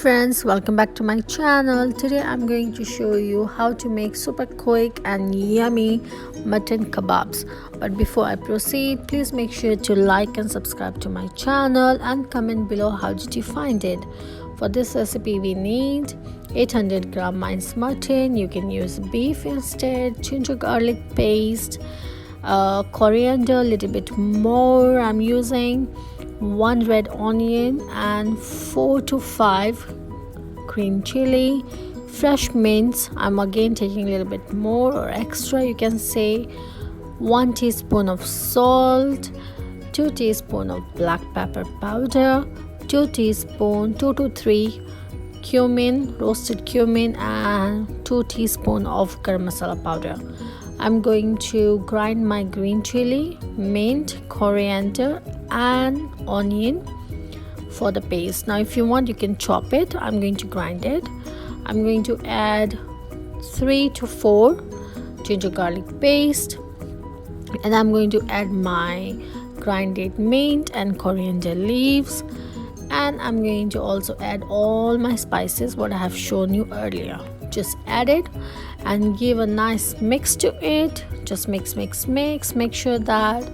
friends, welcome back to my channel. Today I'm going to show you how to make super quick and yummy mutton kebabs. But before I proceed, please make sure to like and subscribe to my channel and comment below how did you find it. For this recipe we need 800 gram minced mutton. You can use beef instead, ginger garlic paste, coriander a little bit more. I'm using 1 red onion and 4 to 5 green chili, fresh mint. I'm again taking a little bit more or extra, you can say. 1 teaspoon of salt, 2 teaspoon of black pepper powder, 2 to 3 cumin, roasted cumin, and 2 teaspoon of garam masala powder. I'm going to grind my green chili, mint, coriander and onion for the paste. Now if you want you can chop it. I'm going to grind it. I'm going to add 3 to 4 ginger garlic paste, and I'm going to add my grinded mint and coriander leaves, and I'm going to also add all my spices what I have shown you earlier. Just add it and give a nice mix to it. Just mix. Make sure that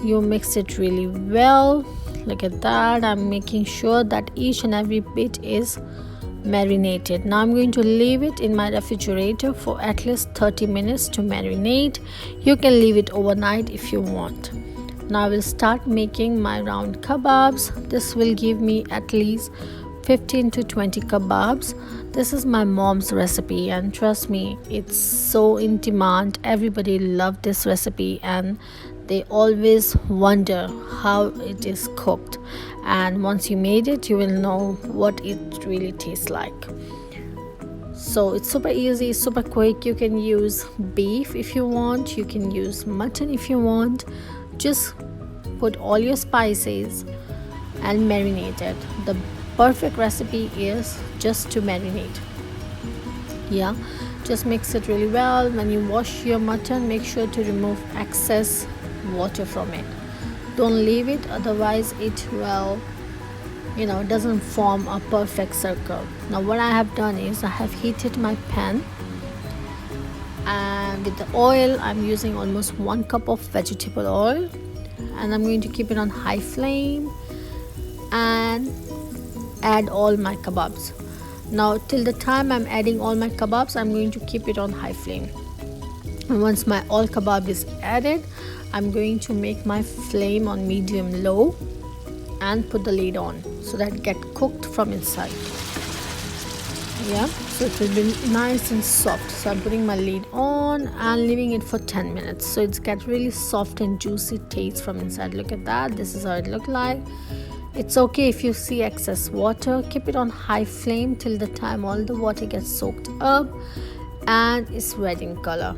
you mix it really well. Look at that. I'm making sure that each and every bit is marinated. Now I'm going to leave it in my refrigerator for at least 30 minutes to marinate. You can leave it overnight if you want. Now I will start making my round kebabs. This will give me at least 15 to 20 kebabs. This is my mom's recipe, and trust me, it's so in demand. Everybody loved this recipe and they always wonder how it is cooked, and once you made it you will know what it really tastes like. So it's super easy, super quick. You can use beef if you want, you can use mutton if you want. Just put all your spices and marinate it. The perfect recipe is just to marinate. Just mix it really well. When you wash your mutton, make sure to remove excess water from it. Don't leave it, otherwise it will doesn't form a perfect circle. Now what I have done is I have heated my pan, and with the oil I'm using almost 1 cup of vegetable oil, and I'm going to keep it on high flame and add all my kebabs. Now till the time I'm adding all my kebabs, I'm going to keep it on high flame. And once my all kebab is added, I'm going to make my flame on medium low and put the lid on so that it get cooked from inside. So it will be nice and soft. So I'm putting my lid on and leaving it for 10 minutes so it's get really soft and juicy taste from inside. Look at that. This is how it look like. It's okay if you see excess water. Keep it on high flame till the time all the water gets soaked up and it's red in color.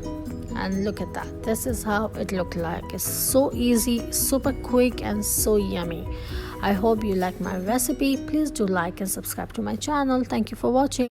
And look at that. This is how it look like. It's so easy, super quick and so yummy. I hope you like my recipe. Please do like and subscribe to my channel. Thank you for watching.